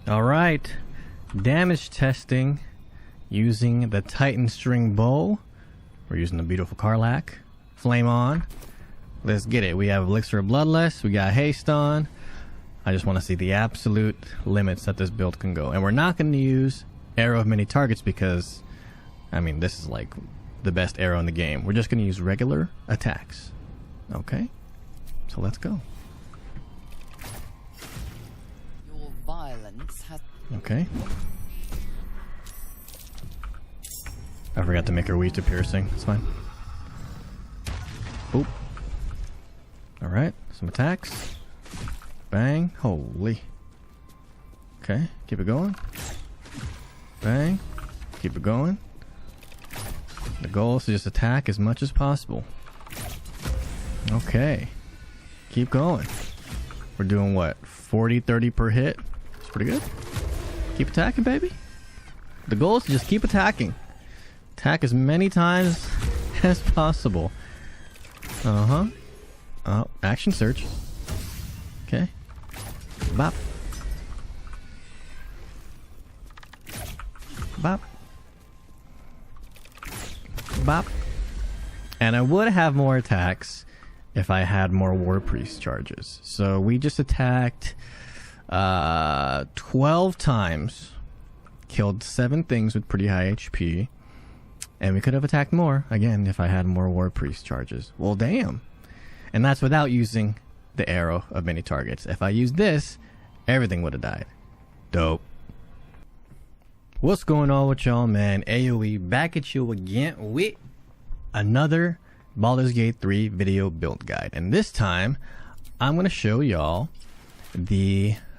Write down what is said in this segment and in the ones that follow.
Alright, damage testing using the Titanstring Bow. We're using the beautiful Cleric. Flame on. Let's get it. We have Elixir of Bloodlust, we got Haste on. I just want to see the absolute limits that this build can go. And we're not going to use Arrow of Many Targets because, I mean, this is like the best arrow in the game. We're just going to use regular attacks. Okay? So let's go. Your violence has... Okay. I forgot to make her weak to piercing. It's fine. Oop. Alright, some attacks. Bang. Holy. Okay, keep it going. Bang. Keep it going. The goal is to just attack as much as possible. Okay. Keep going. We're doing what? 40, 30 per hit? That's pretty good. Keep attacking, baby. The goal is to just keep attacking. Attack as many times as possible. Uh-huh. Oh, action search. Okay. Bop. Bop. Bop. And I would have more attacks if I had more War Priest charges. So we just attacked 12 times. Killed 7 things with pretty high HP. And we could have attacked more, again, if I had more War Priest charges. Well, damn. And that's without using the Arrow of Many Targets. If I used this, everything would have died. Dope. What's going on with y'all, man? AoE back at you again with another Baldur's Gate 3 video build guide. And this time, I'm going to show y'all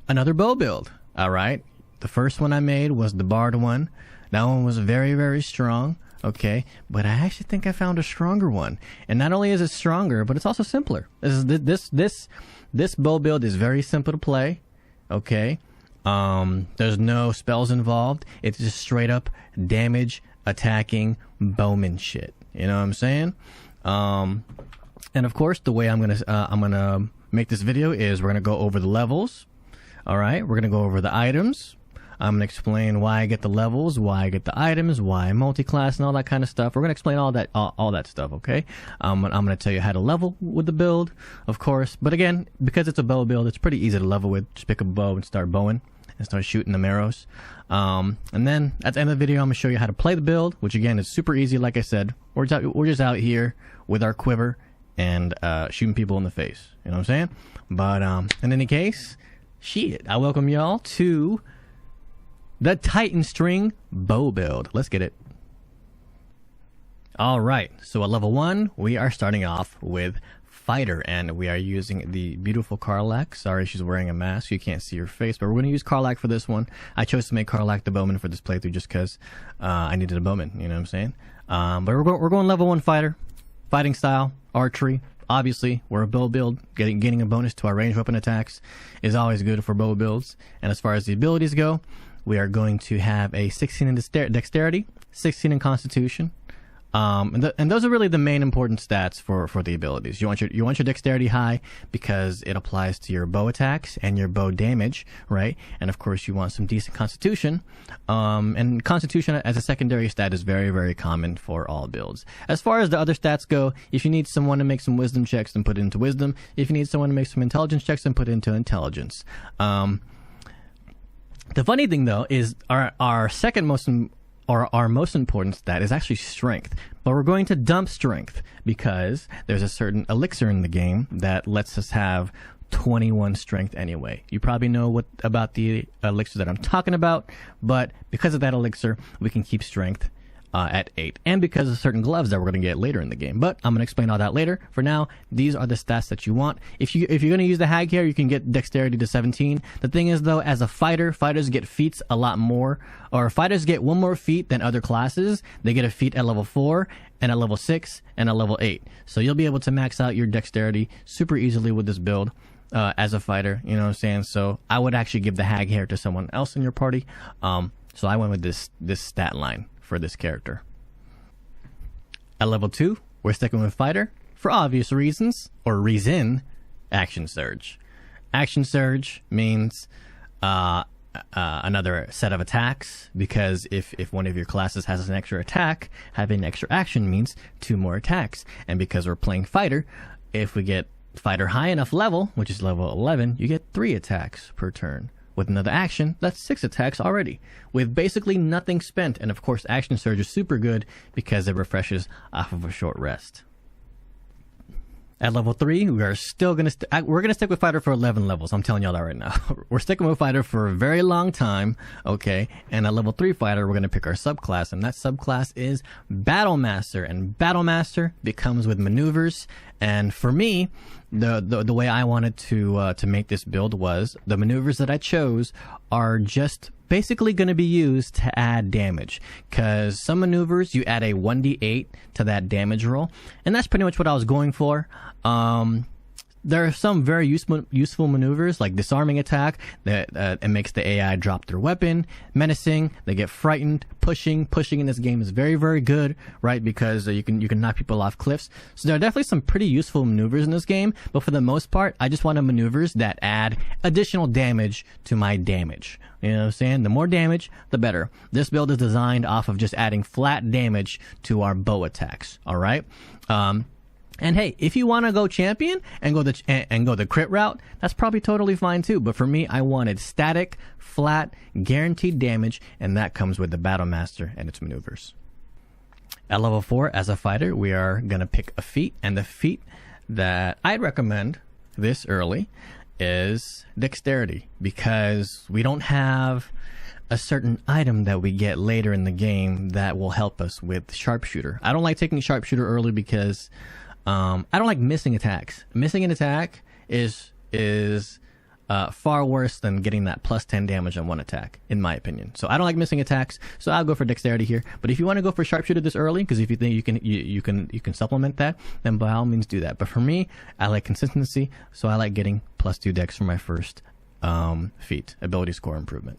another bow build. Alright? The first one I made was the Bard one. That one was very, very strong. Okay, but I actually think I found a stronger one, and not only is it stronger, but it's also simpler. This bow build is very simple to play. Okay, there's no spells involved. It's just straight up damage attacking bowman shit. You know what I'm saying? And of course, the way I'm gonna make this video is we're gonna go over the levels. All right, we're gonna go over the items. I'm going to explain why I get the levels, why I get the items, why I'm multi-class, and all that kind of stuff. We're going to explain all that stuff, okay? I'm going to tell you how to level with the build, of course. But again, because it's a bow build, it's pretty easy to level with. Just pick a bow and start bowing and start shooting them arrows. And then at the end of the video, I'm going to show you how to play the build, which again is super easy. Like I said, we're just out here with our quiver and shooting people in the face. You know what I'm saying? But in any case, shit, I welcome y'all to the Titanstring Bow build. Let's get it. Alright, so at level 1, we are starting off with Fighter, and we are using the beautiful Cleric. Sorry, she's wearing a mask. You can't see her face, but we're going to use Cleric for this one. I chose to make Cleric the bowman for this playthrough just because I needed a bowman, you know what I'm saying? But we're going level 1 Fighter. Fighting style, archery. Obviously, we're a bow build. Getting a bonus to our ranged weapon attacks is always good for bow builds. And as far as the abilities go, we are going to have a 16 in dexterity, 16 in constitution, and those are really the main important stats for the abilities. You want your dexterity high because it applies to your bow attacks and your bow damage, right? And of course, you want some decent constitution. And constitution as a secondary stat is very, very common for all builds. As far as the other stats go, if you need someone to make some wisdom checks, then put it into wisdom. If you need someone to make some intelligence checks, then put it into intelligence. The funny thing, though, is our second most our most important stat is actually strength. But we're going to dump strength because there's a certain elixir in the game that lets us have 21 strength anyway. You probably know about the elixir that I'm talking about, but because of that elixir, we can keep strength at 8, and because of certain gloves that we're going to get later in the game. But I'm going to explain all that later. For now, these are the stats that you want. If you're going to use the hag here, you can get dexterity to 17. The thing is, though, as a fighter, fighters get feats a lot more, or fighters get one more feat than other classes. They get a feat at level 4, and at level 6, and at level 8. So you'll be able to max out your dexterity super easily with this build. As a fighter, you know what I'm saying? So I would actually give the hag hair to someone else in your party. So I went with this stat line for this character. At level 2, we're sticking with fighter for obvious reasons, or reason, action surge. Action surge means another set of attacks, because if one of your classes has an extra attack, having an extra action means 2 more attacks. And because we're playing fighter, if we get fighter high enough level, which is level 11, you get 3 attacks per turn. With another action, that's 6 attacks already, with basically nothing spent. And of course, Action Surge is super good because it refreshes off of a short rest. At level 3, we are still going to we're going to stick with fighter for 11 levels. I'm telling y'all that right now. We're sticking with fighter for a very long time, okay? And at level 3 fighter, we're going to pick our subclass, and that subclass is Battle Master. And Battle Master becomes with maneuvers. And for me, the way I wanted to make this build was the maneuvers that I chose are just basically going to be used to add damage, because some maneuvers you add a 1d8 to that damage roll, and that's pretty much what I was going for. There are some very useful maneuvers, like disarming attack, that it makes the AI drop their weapon. Menacing, they get frightened. Pushing in this game is very, very good, right? Because you can knock people off cliffs. So there are definitely some pretty useful maneuvers in this game, but for the most part, I just wanted maneuvers that add additional damage to my damage. You know what I'm saying? The more damage, the better. This build is designed off of just adding flat damage to our bow attacks. All right. And hey, if you want to go champion and go the crit route, that's probably totally fine too. But for me, I wanted static, flat, guaranteed damage, and that comes with the Battle Master and its maneuvers. At level 4, as a fighter, we are gonna pick a feat, and the feat that I'd recommend this early is Dexterity, because we don't have a certain item that we get later in the game that will help us with Sharpshooter. I don't like taking Sharpshooter early because I don't like missing attacks. Missing an attack is far worse than getting that plus 10 damage on one attack, in my opinion. So I don't like missing attacks, so I'll go for Dexterity here. But if you want to go for Sharpshooter this early, because if you think you can supplement that, then by all means do that. But for me, I like consistency, so I like getting plus 2 Dex for my first feat, ability score improvement.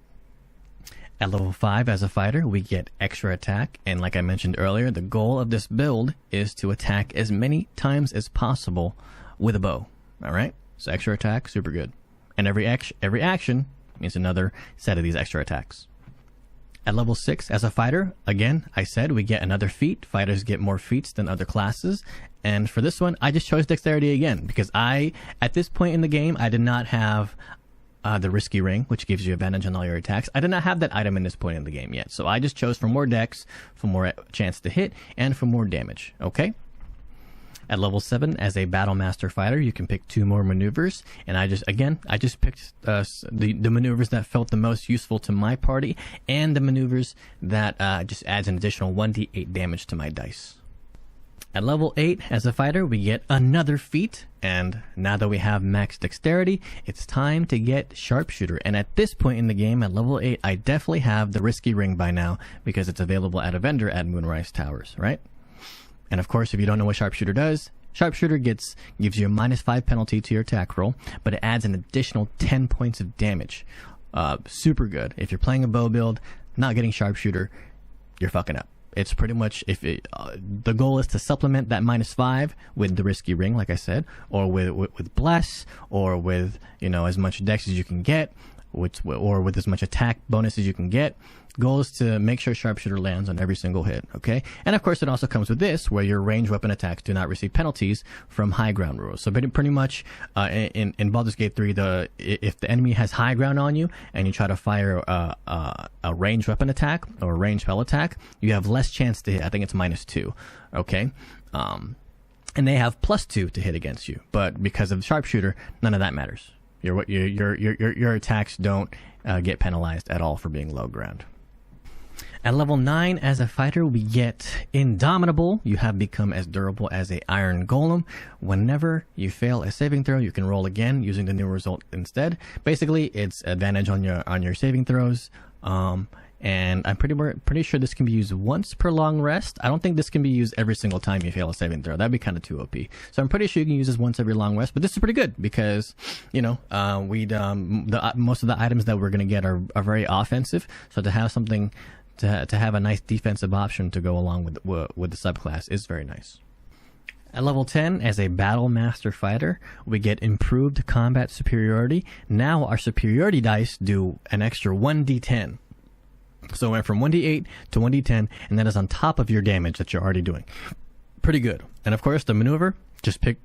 At level 5, as a fighter, we get extra attack, and like I mentioned earlier, the goal of this build is to attack as many times as possible with a bow. All right, so extra attack, super good, and every action means another set of these extra attacks. At level 6, as a fighter, again, I said we get another feat. Fighters get more feats than other classes, and for this one, I just chose Dexterity again because at this point in the game, I did not have the Risky Ring, which gives you advantage on all your attacks. I did not have that item in this point in the game yet, so I just chose for more dex, for more chance to hit, and for more damage, okay? At level 7, as a Battle Master fighter, you can pick 2 more maneuvers, and I just picked the maneuvers that felt the most useful to my party, and the maneuvers that just adds an additional 1d8 damage to my dice. At level 8, as a fighter, we get another feat, and now that we have max dexterity, it's time to get Sharpshooter. And at this point in the game, at level 8, I definitely have the Risky Ring by now, because it's available at a vendor at Moonrise Towers, right? And of course, if you don't know what Sharpshooter does, Sharpshooter gives you a -5 penalty to your attack roll, but it adds an additional 10 points of damage. Super good. If you're playing a bow build, not getting Sharpshooter, you're fucking up. It's pretty much, the goal is to supplement that -5 with the Risky Ring, like I said, or with Bless, or with, as much dex as you can get, or with as much attack bonus as you can get. Goal is to make sure Sharpshooter lands on every single hit, okay? And of course, it also comes with this, where your ranged weapon attacks do not receive penalties from high ground rules. So pretty much, in Baldur's Gate 3, if the enemy has high ground on you, and you try to fire a ranged weapon attack, or a ranged spell attack, you have less chance to hit. I think it's -2, okay? And they have +2 to hit against you. But because of the Sharpshooter, none of that matters. Your attacks don't get penalized at all for being low ground. At level 9, as a fighter, we get Indomitable. You have become as durable as a Iron Golem. Whenever you fail a saving throw, you can roll again using the new result instead. Basically, it's advantage on your saving throws. And I'm pretty sure this can be used once per long rest. I don't think this can be used every single time you fail a saving throw. That'd be kind of too OP. So I'm pretty sure you can use this once every long rest. But this is pretty good because, most of the items that we're going to get are very offensive. So to have something, to have a nice defensive option to go along with the subclass is very nice. At level 10, as a Battle Master Fighter, we get improved combat superiority. Now our superiority dice do an extra 1d10. So it went from 1d8 to 1d10, and that is on top of your damage that you're already doing. Pretty good. And of course, the maneuver, just pick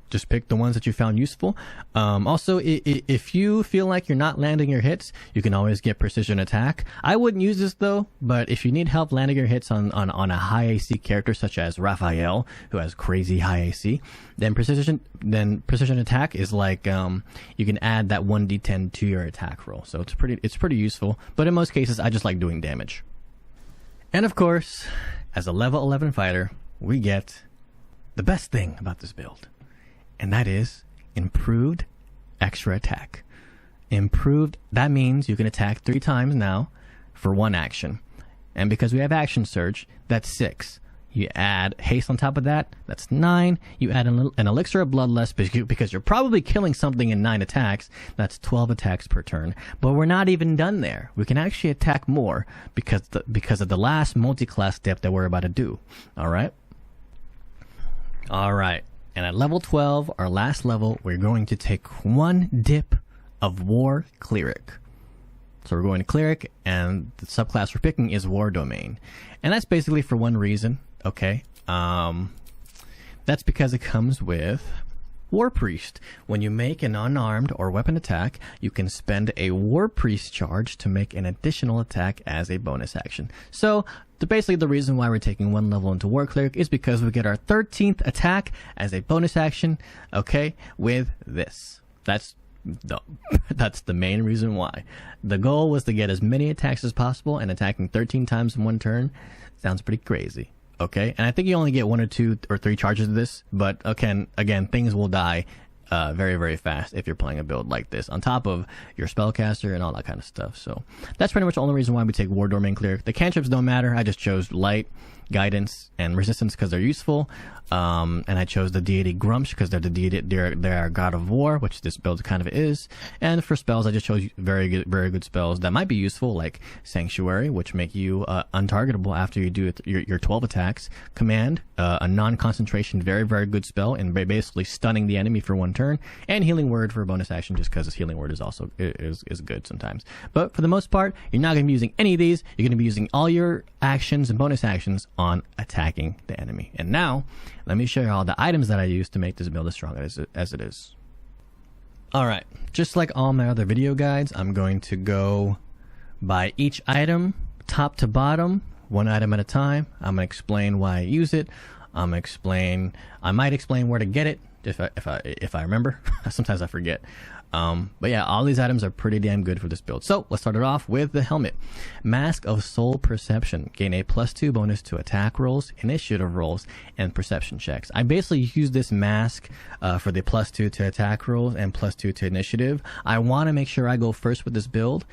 the ones that you found useful. Also, if you feel like you're not landing your hits, you can always get precision attack. I wouldn't use this though, but if you need help landing your hits on a high AC character such as Raphael, who has crazy high AC, then precision attack is like you can add that 1d10 to your attack roll. So it's pretty useful. But in most cases, I just like doing damage. And of course, as a level 11 fighter, we get the best thing about this build, and that is improved extra attack. Improved, that means you can attack 3 times now for 1 action. And because we have action surge, that's 6. You add haste on top of that, that's 9. You add an elixir of bloodlust because you're probably killing something in 9 attacks, that's 12 attacks per turn. But we're not even done there. We can actually attack more because of the last multi-class step that we're about to do. Alright? Alright, and at level 12, our last level, we're going to take 1 dip of War Cleric. So we're going to Cleric, and the subclass we're picking is War Domain. And that's basically for one reason, okay? That's because it comes with War Priest. When you make an unarmed or weapon attack, you can spend a War Priest charge to make an additional attack as a bonus action. So, basically the reason why we're taking 1 level into War Cleric is because we get our 13th attack as a bonus action, okay, with this. That's the main reason why. The goal was to get as many attacks as possible, and attacking 13 times in 1 turn sounds pretty crazy. Okay, and I think you only get 1 or 2 or 3 charges of this, but again, things will die very, very fast if you're playing a build like this, on top of your spellcaster and all that kind of stuff. So that's pretty much the only reason why we take War Domain Cleric. The cantrips don't matter. I just chose Light, Guidance, and Resistance because they're useful. And I chose the deity Grumsh because they're God of War, which this build kind of is. And for spells, I just chose very good spells that might be useful, like Sanctuary, which make you untargetable after you do your 12 attacks. Command, a non-concentration, very, very good spell, and basically stunning the enemy for 1 turn. And Healing Word for a bonus action, just because Healing Word is also is good sometimes. But for the most part, you're not going to be using any of these. You're going to be using all your actions and bonus actions on attacking the enemy. And now, let me show you all the items that I use to make this build as strong as it is. Alright, just like all my other video guides, I'm going to go by each item, top to bottom, 1 item at a time. I'm going to explain why I use it. I might explain where to get it if I remember. Sometimes I forget. But yeah, all these items are pretty damn good for this build. So let's start it off with the helmet. Mask of Soul Perception. Gain a +2 bonus to attack rolls, initiative rolls, and perception checks. I basically use this mask for the +2 to attack rolls and +2 to initiative. I want to make sure I go first with this build.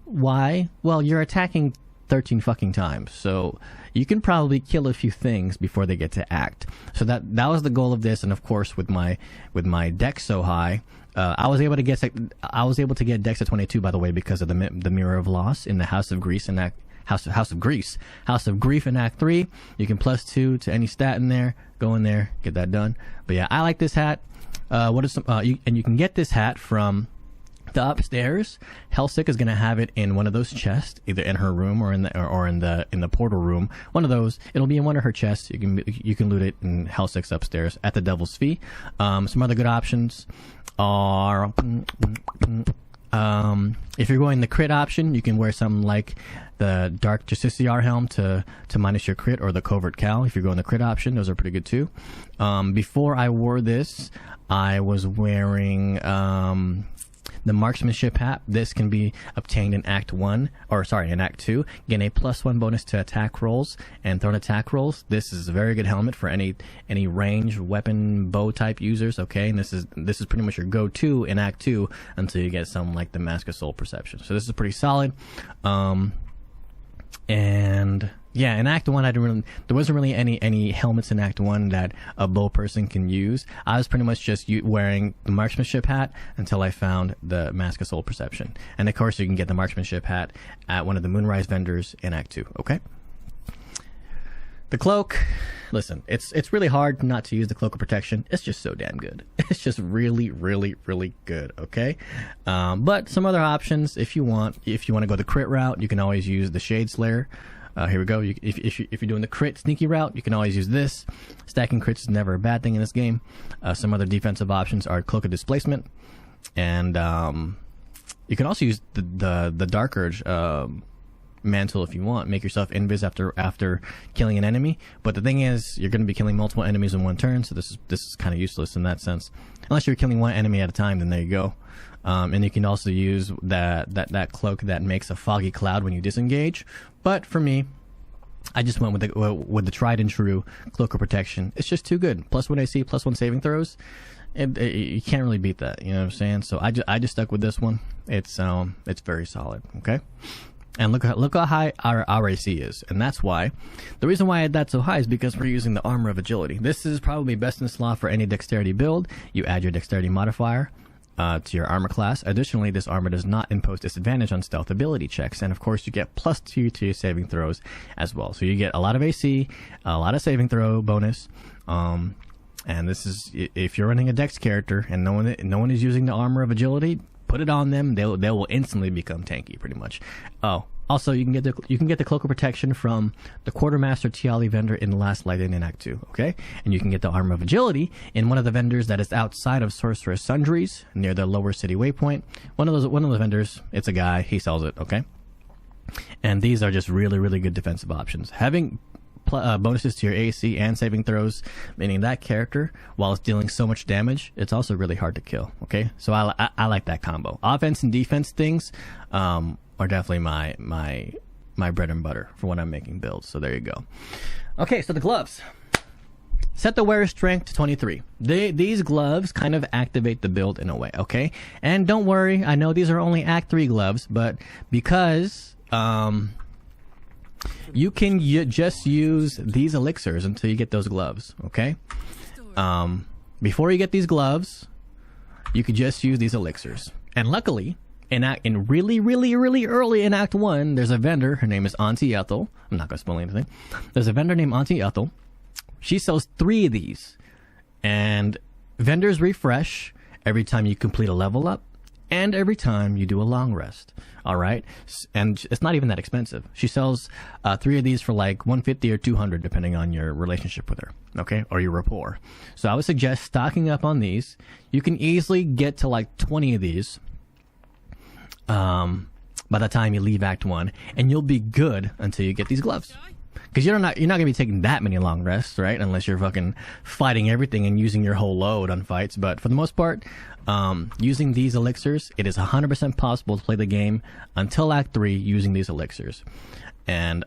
Why? Well, you're attacking 13 fucking times, so you can probably kill a few things before they get to act. So that was the goal of this, and of course with my dex so high, I was able to get dex at 22, by the way, because of the Mirror of Loss in the House of Grief in Act 3. You can +2 to any stat in there. Go in there, get that done. But yeah, I like this hat. You can get this hat from the upstairs. Hellsick is going to have it in one of those chests, either in her room or in the portal room. One of those. It'll be in one of her chests. You can loot it in Hellsick's upstairs at the Devil's Fee. Some other good options are if you're going the crit option, you can wear something like the Dark Justiciar helm to minus your crit, or the Covert Cowl. If you're going the crit option, those are pretty good too. Before I wore this, I was wearing the Marksmanship hat. This can be obtained in Act 2. Gain a +1 bonus to attack rolls and thrown attack rolls. This is a very good helmet for any ranged weapon bow type users, okay? And this is pretty much your go-to in Act 2 until you get something like the Mask of Soul Perception. So this is pretty solid. And yeah, in Act 1, there wasn't really any helmets in Act 1 that a bow person can use. I was pretty much just wearing the Marksmanship hat until I found the Mask of Soul Perception. And of course, you can get the Marksmanship hat at one of the Moonrise vendors in Act 2, okay? The cloak, listen, it's really hard not to use the cloak of protection. It's just so damn good. It's just really, really, really good. Okay, but some other options if you want to go the crit route, you can always use the Shade Slayer. Here we go. If you're doing the crit sneaky route, you can always use this. Stacking crits is never a bad thing in this game. Some other defensive options are Cloak of Displacement, and you can also use the Dark Urge mantle if you want. Make yourself invis after killing an enemy. But the thing is, you're going to be killing multiple enemies in one turn, so this is kind of useless in that sense. Unless you're killing one enemy at a time, then there you go. And you can also use that cloak that makes a foggy cloud when you disengage. But for me, I just went with the tried and true Cloak of Protection. It's just too good. +1 AC, +1 saving throws. You can't really beat that. You know what I'm saying? So I just stuck with this one. It's very solid. Okay. And look how high our AC is, and that's why. The reason why that's so high is because we're using the Armor of Agility. This is probably best in slot for any dexterity build. You add your dexterity modifier to your armor class. Additionally, this armor does not impose disadvantage on stealth ability checks, and of course you get +2 to your saving throws as well. So you get a lot of AC, a lot of saving throw bonus. And this is if you're running a dex character and no one is using the Armor of Agility, put it on them. They will instantly become tanky, pretty much. Oh, also you can get the Cloak of Protection from the Quartermaster Tiali vendor in the Last Light in Act 2. Okay, and you can get the Armor of Agility in one of the vendors that is outside of Sorcerer's Sundries near the Lower City Waypoint. One of those vendors. It's a guy. He sells it. Okay, and these are just really, really good defensive options. Having bonuses to your AC and saving throws, meaning that character, while it's dealing so much damage, it's also really hard to kill. Okay, so I like that combo. Offense and defense things are definitely my bread and butter for when I'm making builds. So there you go. Okay, so the gloves. Set the wearer's strength to 23. These gloves kind of activate the build in a way. Okay, and don't worry, I know these are only Act 3 gloves, but because you can just use these elixirs until you get those gloves, okay? Before you get these gloves, you could just use these elixirs. And luckily, in really, really, really early in Act 1, there's a vendor. Her name is Auntie Ethel. I'm not going to spoil anything. There's a vendor named Auntie Ethel. She sells 3 of these. And vendors refresh every time you complete a level up and every time you do a long rest. All right, and it's not even that expensive. She sells 3 of these for like 150 or 200, depending on your relationship with her, okay, or your rapport. So I would suggest stocking up on these. You can easily get to like 20 of these by the time you leave Act 1, and you'll be good until you get these gloves. Because you're not going to be taking that many long rests, right? Unless you're fucking fighting everything and using your whole load on fights. But for the most part, using these elixirs, it is 100% possible to play the game until Act 3 using these elixirs. And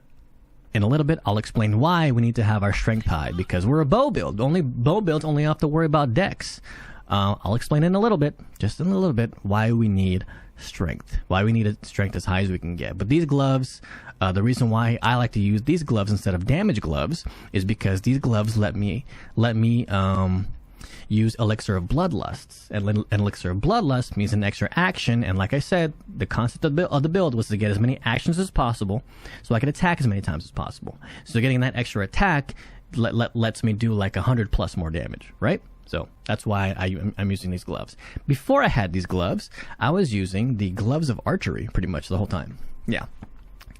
in a little bit, I'll explain why we need to have our strength high. Because we're a bow build. Bow builds only have to worry about dex. I'll explain in a little bit, just in a little bit, why we need strength. Why we need a strength as high as we can get. But these gloves, the reason why I like to use these gloves instead of damage gloves is because these gloves let me use Elixir of Bloodlust. And an Elixir of Bloodlust means an extra action, and like I said, the concept of the build was to get as many actions as possible so I could attack as many times as possible. So getting that extra attack lets me do like 100+ more damage, right? So that's why I'm using these gloves. Before I had these gloves, I was using the Gloves of Archery pretty much the whole time. Yeah.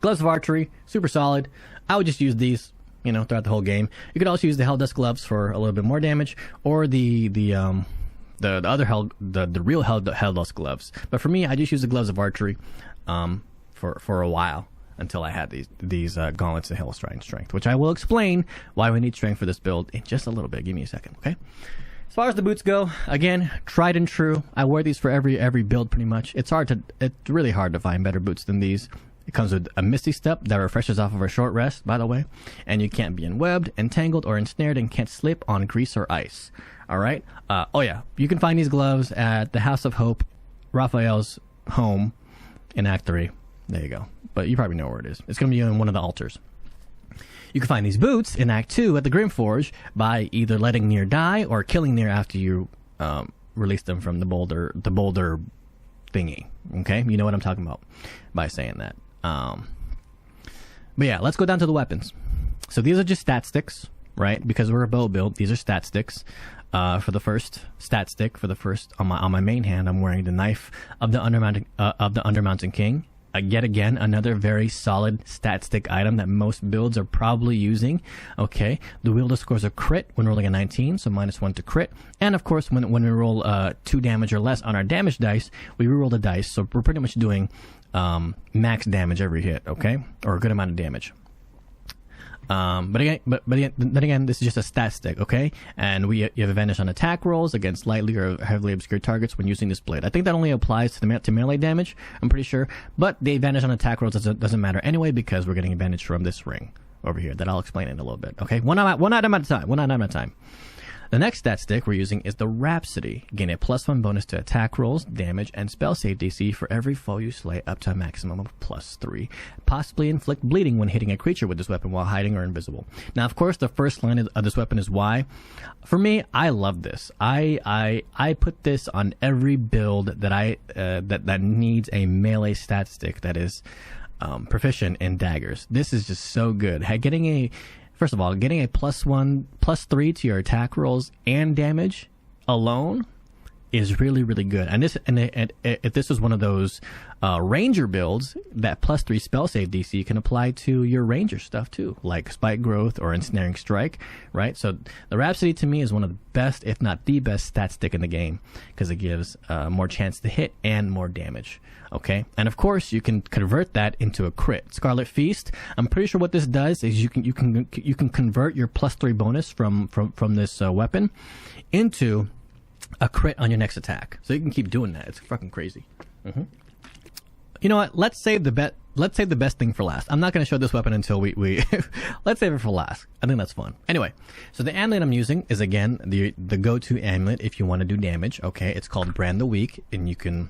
Gloves of Archery, super solid. I would just use these, throughout the whole game. You could also use the Helldust gloves for a little bit more damage, or the real Helldust gloves. But for me, I just use the Gloves of Archery for a while until I had these gauntlets of Hellstride Strength, which I will explain why we need strength for this build in just a little bit. Give me a second, okay? As far as the boots go, again, tried and true. I wear these for every build pretty much. It's really hard to find better boots than these. It comes with a Misty Step that refreshes off of a short rest, by the way, and you can't be enwebbed, entangled, or ensnared, and can't slip on grease or ice. All right? Oh yeah, you can find these gloves at the House of Hope, Raphael's home in Act 3. There you go. But you probably know where it is. It's going to be in one of the altars. You can find these boots in Act 2 at the Grimforge by either letting Nier die or killing Nier after you release them from the boulder thingy. Okay? You know what I'm talking about by saying that. But yeah, let's go down to the weapons. So these are just stat sticks, right? Because we're a bow build, these are stat sticks. For the first stat stick, for the first on my main hand, I'm wearing the knife of the Undermountain King. Yet again, another very solid stat stick item that most builds are probably using. Okay, the wielder scores a crit when rolling a 19, so -1 to crit. And of course, when we roll 2 damage or less on our damage dice, we reroll the dice. So we're pretty much doing max damage every hit. Okay, or a good amount of damage. But again, this is just a stat stick, okay? And you have advantage on attack rolls against lightly or heavily obscured targets when using this blade. I think that only applies to melee damage, I'm pretty sure. But the advantage on attack rolls doesn't matter anyway, because we're getting advantage from this ring over here that I'll explain in a little bit, okay? One item at a time. The next stat stick we're using is the Rhapsody. Gain a +1 bonus to attack rolls, damage, and spell save DC for every foe you slay up to a maximum of +3. Possibly inflict bleeding when hitting a creature with this weapon while hiding or invisible. Now, of course, the first line of this weapon is why. For me, I love this. I put this on every build that that needs a melee stat stick that is proficient in daggers. This is just so good. First of all, getting a +3 to your attack rolls and damage alone is really, really good. And if this was one of those ranger builds, that +3 spell save DC can apply to your ranger stuff too, like Spike Growth or Ensnaring Strike, right? So the Rhapsody to me is one of the best, if not the best, stat stick in the game, because it gives more chance to hit and more damage. Okay, and of course you can convert that into a crit. Scarlet Feast. I'm pretty sure what this does is you can convert your +3 bonus from this weapon into a crit on your next attack. So you can keep doing that. It's fucking crazy. Mm-hmm. You know what? Let's save the best thing for last. I'm not going to show this weapon until we let's save it for last. I think that's fun. Anyway, so the amulet I'm using is again the go-to amulet if you want to do damage. Okay, it's called Brand the Weak, and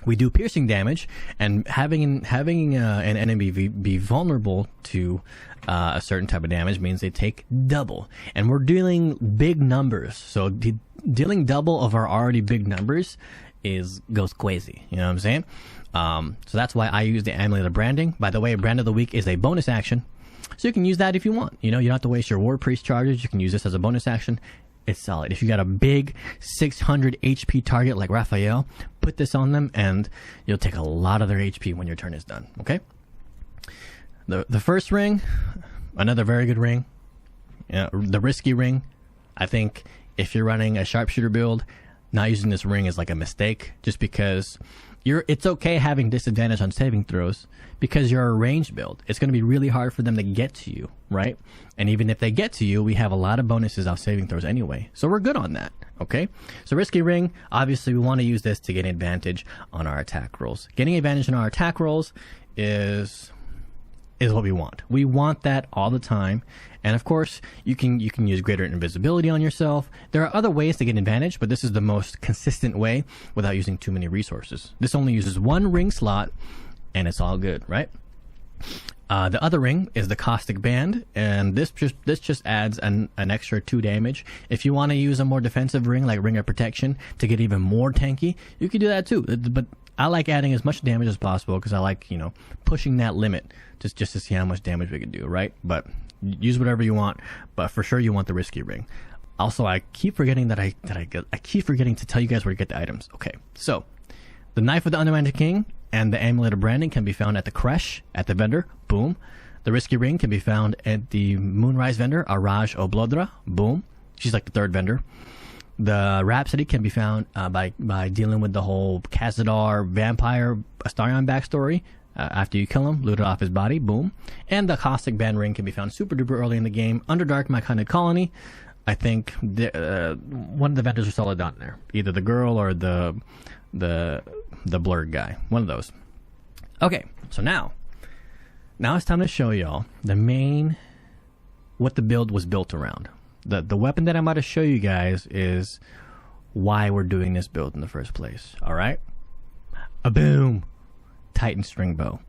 we do piercing damage, and having an enemy be vulnerable to a certain type of damage means they take double, and we're dealing big numbers. So dealing double of our already big numbers goes crazy. You know what I'm saying? So that's why I use the amulet of branding. By the way, Brand of the Week is a bonus action, so you can use that if you want. You know, you don't have to waste your War Priest charges. You can use this as a bonus action. It's solid. If you got a big 600 HP target like Raphael, put this on them and you'll take a lot of their HP when your turn is done. Okay? The first ring, another very good ring. The risky ring. I think if you're running a sharpshooter build, not using this ring is like a mistake, just because it's okay having disadvantage on saving throws because you're a ranged build. It's going to be really hard for them to get to you, right? And even if they get to you, we have a lot of bonuses off saving throws anyway. So we're good on that, okay? So risky ring, obviously we want to use this to get advantage on our attack rolls. Getting advantage on our attack rolls is what we want. We want that all the time. And of course, you can use greater invisibility on yourself. There are other ways to get advantage, but this is the most consistent way without using too many resources. This only uses 1 ring slot, and it's all good, right? The other ring is the Caustic Band, and this just adds an extra 2 damage. If you want to use a more defensive ring, like Ring of Protection, to get even more tanky, you can do that too. But I like adding as much damage as possible because I like, pushing that limit just to see how much damage we can do, right? But use whatever you want, but for sure you want the risky ring. Also, I keep forgetting I keep forgetting to tell you guys where to get the items. Okay, so the Knife of the Undermountain King and the Amulet of Branding can be found at the Creche, at the vendor. Boom. The risky ring can be found at the Moonrise vendor, Araj Oblodra. Boom. She's like the 3rd vendor. The Rhapsody can be found by dealing with the whole Khazadar vampire Astarion backstory. After you kill him, loot it off his body, boom. And the Caustic Band ring can be found super duper early in the game. Underdark, My Kind of Colony. I think one of the vendors are solid on there. Either the girl or the blurred guy. One of those. Okay, so now it's time to show y'all what the build was built around. The weapon that I'm about to show you guys is why we're doing this build in the first place. Alright? Boom! Titanstring Bow.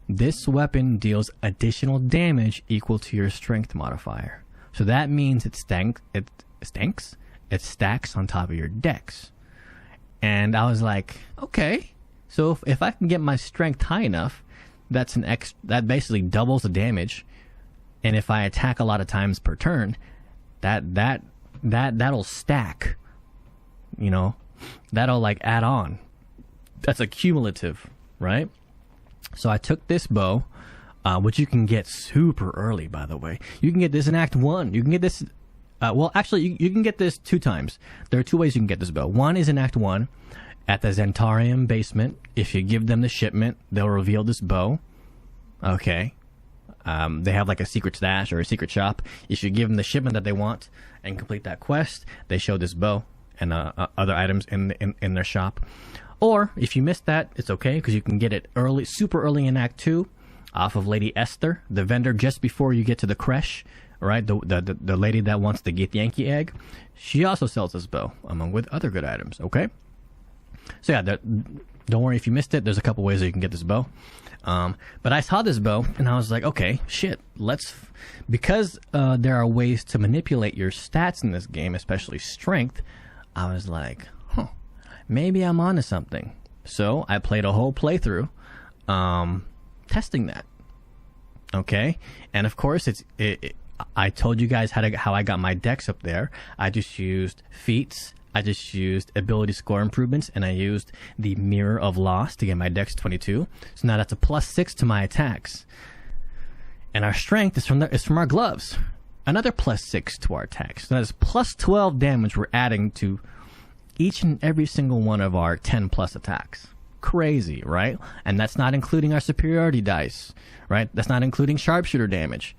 This weapon deals additional damage equal to your strength modifier. So that means it stacks on top of your dex. And I was like, okay, so if I can get my strength high enough, that basically doubles the damage and if I attack a lot of times per turn, that'll stack. You know, that'll like add on. That's a cumulative, right? So I took this bow, which you can get super early, by the way. You can get this in Act 1. You can get this... well, actually, you can get this 2 times. There are 2 ways you can get this bow. One is in Act 1, at the Zentarium basement. If you give them the shipment, they'll reveal this bow. Okay. They have like a secret stash or a secret shop. If you give them the shipment that they want and complete that quest, they show this bow and other items in their shop. Or, if you missed that, it's okay, because you can get it early, super early in Act 2, off of Lady Esther, the vendor, just before you get to the creche, right? The lady that wants the Githyanki egg. She also sells this bow, along with other good items, okay? So yeah, don't worry if you missed it. There's a couple ways that you can get this bow. But I saw this bow, and I was like, okay, shit, because there are ways to manipulate your stats in this game, especially strength, I was like, maybe I'm onto something. So I played a whole playthrough testing that. Okay? And of course, I told you guys how I got my dex up there. I just used feats. I just used ability score improvements, and I used the Mirror of Loss to get my dex 22. So now that's a +6 to my attacks. And our strength is from our gloves. Another +6 to our attacks. So that's +12 damage we're adding to each and every single one of our 10+ attacks. Crazy, right? And that's not including our superiority dice, right? That's not including sharpshooter damage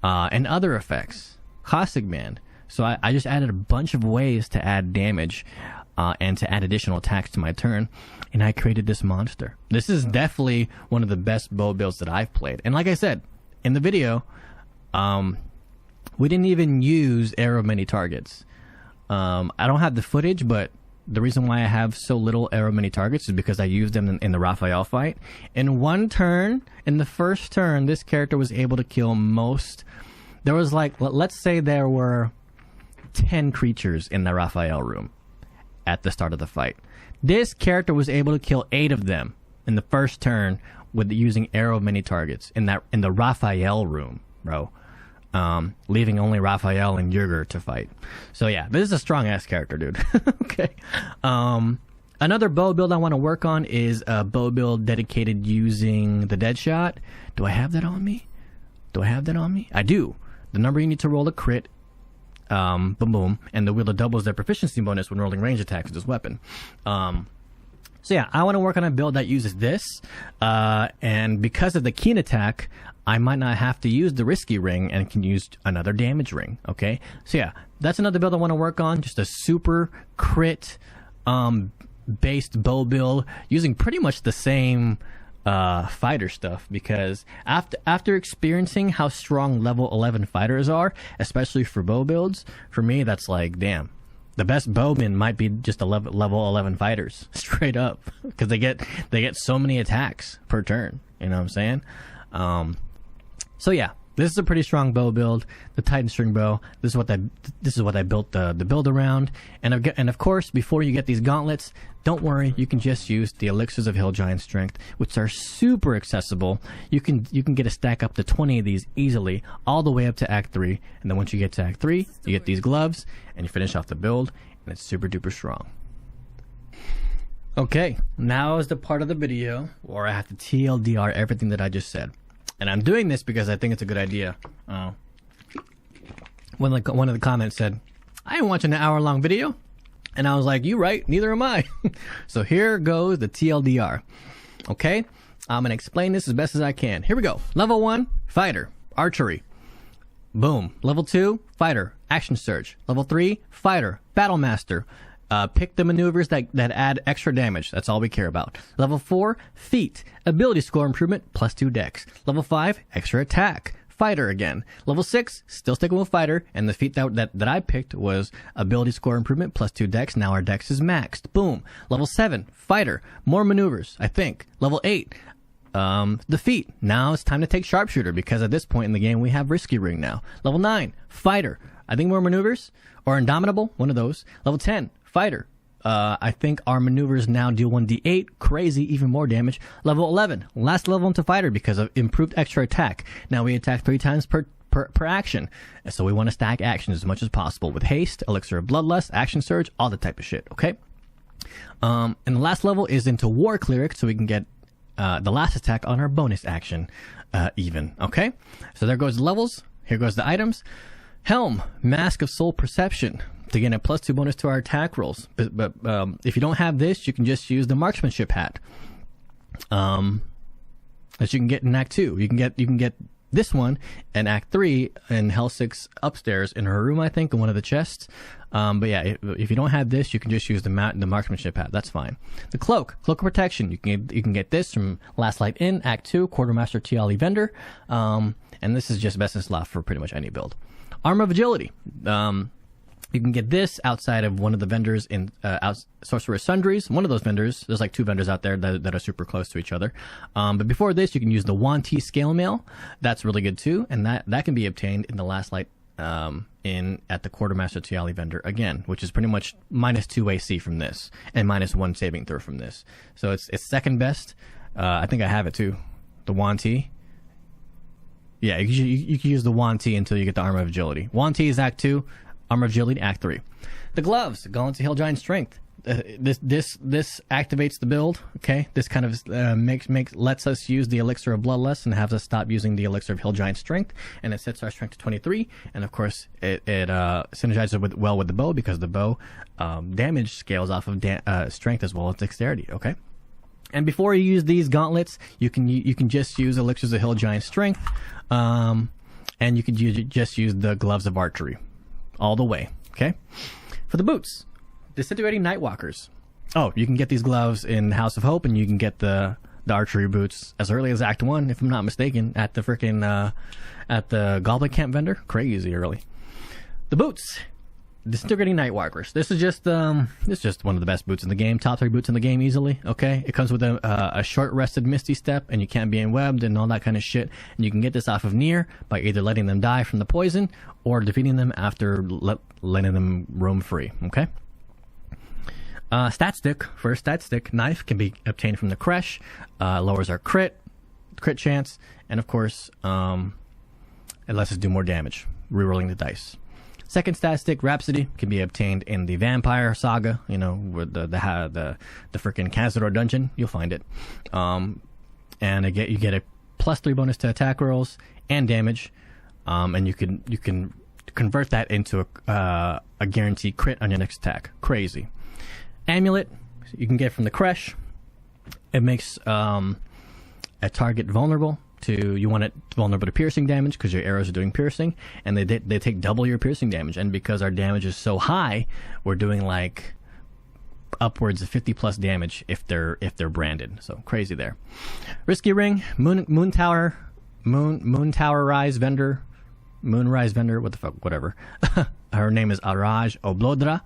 and other effects. Caustic Band. So I just added a bunch of ways to add damage and to add additional attacks to my turn, and I created this monster. This is definitely one of the best bow builds that I've played. And like I said, in the video, we didn't even use arrow of many targets. I don't have the footage, but the reason why I have so little arrow many targets is because I used them in the Raphael fight. In one turn, in the first turn, this character was able to kill most. There was like, let's say there were 10 creatures in the Raphael room at the start of the fight. This character was able to kill 8 of them in the first turn with using arrow of many targets in the Raphael room, bro. Leaving only Raphael and Yerger to fight. So yeah, this is a strong ass character, dude. Okay. Another bow build I want to work on is a bow build dedicated using the Deadshot. Do I have that on me? I do. The number you need to roll a crit, boom boom, and the wheel that doubles their proficiency bonus when rolling range attacks with this weapon. So yeah, I want to work on a build that uses this, and because of the keen attack, I might not have to use the risky ring and can use another damage ring, okay? So yeah, that's another build I want to work on, just a super crit based bow build using pretty much the same fighter stuff, because after experiencing how strong level 11 fighters are, especially for bow builds, for me that's like, damn. The best bowmen might be just level 11 fighters, straight up, because they get so many attacks per turn. You know what I'm saying? So yeah, this is a pretty strong bow build. The Titanstring Bow. This is what I built the build around. And of course, before you get these gauntlets, don't worry. You can just use the Elixirs of Hill Giant Strength, which are super accessible. You can get a stack up to 20 of these easily, all the way up to Act 3. And then once you get to Act 3, you get these gloves, and you finish off the build, and it's super duper strong. Okay, now is the part of the video where I have to TLDR everything that I just said. And I'm doing this because I think it's a good idea. One of the comments said, I ain't watching an hour-long video. And I was like, you right, neither am I. So here goes the TLDR. Okay? I'm going to explain this as best as I can. Here we go. Level 1, Fighter, Archery. Boom. Level 2, Fighter, Action Surge. Level 3, Fighter, Battle Master. Pick the maneuvers that add extra damage. That's all we care about. Level 4, Feat. Ability score improvement, +2 dex. Level 5, extra attack. Fighter again. Level 6, still sticking with Fighter, and the feat that I picked was ability score improvement, +2 dex. Now our dex is maxed. Boom. Level 7, Fighter. More maneuvers, I think. Level 8, the feat. Now it's time to take Sharpshooter, because at this point in the game we have Risky Ring now. Level 9, Fighter. I think more maneuvers, or Indomitable, one of those. Level 10, Fighter. I think our maneuvers now deal 1d8. Crazy, even more damage. Level 11, last level into Fighter because of improved extra attack. Now we attack 3 times per per action. And so we want to stack actions as much as possible with haste, elixir of bloodlust, action surge, all that type of shit. Okay. And the last level is into war cleric, so we can get the last attack on our bonus action even. Okay. So there goes the levels. Here goes the items. Helm, Mask of Soul Perception, to get a +2 bonus to our attack rolls. But if you don't have this, you can just use the Marksmanship hat. That you can get in Act 2. You can get this one in Act 3 in Hell 6 upstairs in her room, I think, in one of the chests. But yeah, if you don't have this, you can just use the Marksmanship hat. That's fine. The Cloak of Protection. You can get this from Last Light Inn, Act 2, Quartermaster Tiali Vendor. And this is just best in slot for pretty much any build. Armor of Agility. You can get this outside of one of the vendors in Sorcerer's Sundries. One of those vendors, there's like 2 vendors out there that are super close to each other. But before this, you can use the Wanti Scale Mail. That's really good too, and that can be obtained in the Last Light at the Quartermaster Tiali vendor again, which is pretty much -2 AC from this and -1 saving throw from this. So it's second best. I think I have it too. The Wanti. Yeah, you can use the Wanti until you get the Armor of Agility. Wanti is Act 2. Armor of Agility, Act 3. The gloves, Gauntlets of Hill Giant Strength. This activates the build. Okay, this kind of lets us use the Elixir of Bloodlust and has us stop using the Elixir of Hill Giant Strength, and it sets our strength to 23. And of course, it synergizes well with the bow, because the bow damage scales off of strength as well as dexterity. Okay. And before you use these gauntlets, you can just use Elixirs of Hill Giant Strength, and you can just use the Gloves of Archery. All the way. Okay. For the boots, Disintegrating Nightwalkers. Oh, you can get these gloves in House of Hope, and you can get the archery boots as early as Act 1, if I'm not mistaken, at the freaking at the Goblin Camp vendor. Crazy early. The boots, Disintegrating Nightwalkers. This is just one of the best boots in the game. Top 3 boots in the game easily. Okay, it comes with a short rested Misty Step, and you can't be enwebbed and all that kind of shit. And you can get this off of Nier by either letting them die from the poison or defeating them after letting them roam free. Okay. Stat stick. First stat stick, knife, can be obtained from the Kresh. Lowers our crit chance, and of course, it lets us do more damage, rerolling the dice. Second stat stick, Rhapsody, can be obtained in the Vampire Saga. You know, with the freaking Khazad-dûr dungeon. You'll find it. And you get a +3 bonus to attack rolls and damage. And you can convert that into a guaranteed crit on your next attack. Crazy. Amulet, you can get from the Kresh. It makes a target vulnerable to, you want it vulnerable to piercing damage because your arrows are doing piercing, and they take double your piercing damage. And because our damage is so high, we're doing like upwards of 50+ damage if they're branded. So crazy there. Risky Ring, Moonrise vendor, what the fuck, whatever. Her name is Araj Oblodra.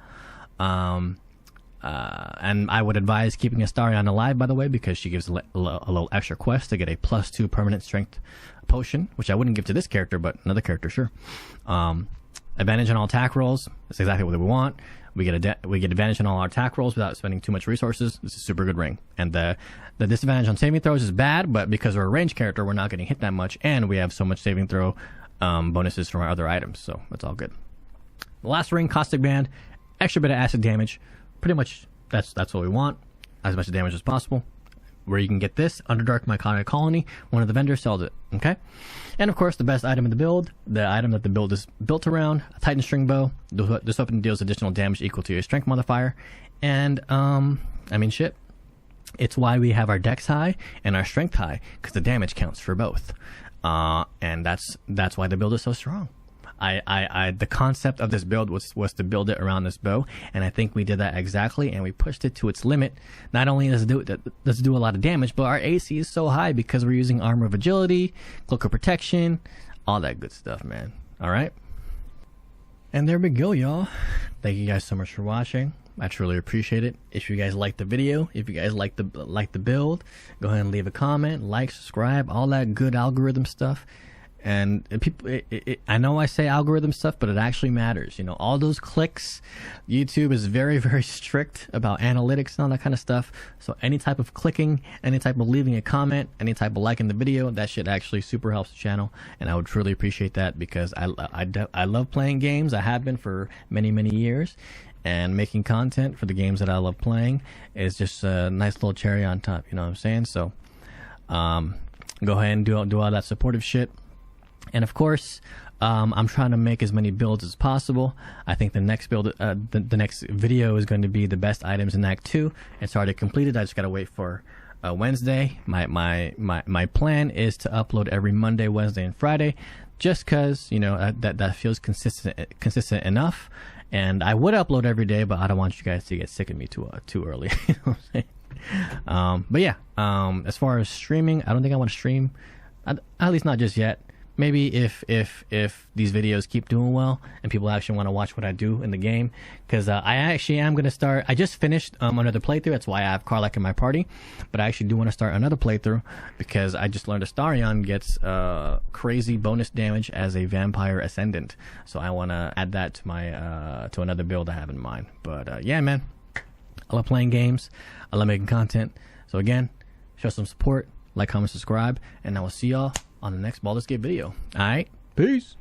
And I would advise keeping Astarion alive, by the way, because she gives a little extra quest to get a +2 permanent strength potion, which I wouldn't give to this character, but another character, sure. Advantage on all attack rolls. That's exactly what we want. We get advantage on all our attack rolls without spending too much resources. This is a super good ring. And the disadvantage on saving throws is bad, but because we're a ranged character, we're not getting hit that much, and we have so much saving throw bonuses from our other items, so that's all good. The last ring, Caustic Band, extra bit of acid damage. Pretty much that's what we want, as much damage as possible. Where you can get this, Underdark Myconic Colony, one of the vendors sells it. Okay, and of course the best item in the build, the item that the build is built around, a Titanstring Bow. This weapon deals additional damage equal to your strength modifier, and I mean shit, it's why we have our dex high and our strength high, because the damage counts for both, and that's why the build is so strong. The concept of this build was to build it around this bow, and I think we did that exactly, and we pushed it to its limit. Not only does it do a lot of damage, but our AC is so high because we're using Armor of Agility, Cloak of Protection, all that good stuff, man. All right, and there we go, y'all. Thank you guys so much for watching. I truly appreciate it. If you guys liked the video, if you guys like the build, go ahead and leave a comment, like, subscribe, all that good algorithm stuff. And people, I know I say algorithm stuff, but it actually matters. You know, all those clicks. YouTube is very, very strict about analytics and all that kind of stuff. So any type of clicking, any type of leaving a comment, any type of liking the video, that shit actually super helps the channel, and I would truly appreciate that, because I love playing games. I have been for many, many years. And making content for the games that I love playing is just a nice little cherry on top. You know what I'm saying? So go ahead and do all that supportive shit. And of course, I'm trying to make as many builds as possible. I think the next build, the next video is going to be the best items in Act 2. It's already completed. I just gotta wait for Wednesday. My plan is to upload every Monday, Wednesday, and Friday, just cause, you know, that feels consistent enough. And I would upload every day, but I don't want you guys to get sick of me too early. You know what I'm saying? But yeah, as far as streaming, I don't think I want to stream, at least not just yet. Maybe if these videos keep doing well and people actually want to watch what I do in the game, because I actually am going to start. I just finished another playthrough. That's why I have Cleric in my party, but I actually do want to start another playthrough, because I just learned Astarion gets crazy bonus damage as a vampire ascendant. So I want to add that to my to another build I have in mind. But yeah, man, I love playing games. I love making content. So again, show some support, like, comment, subscribe, and I will see y'all on the next Baldur's Gate video. Alright, peace.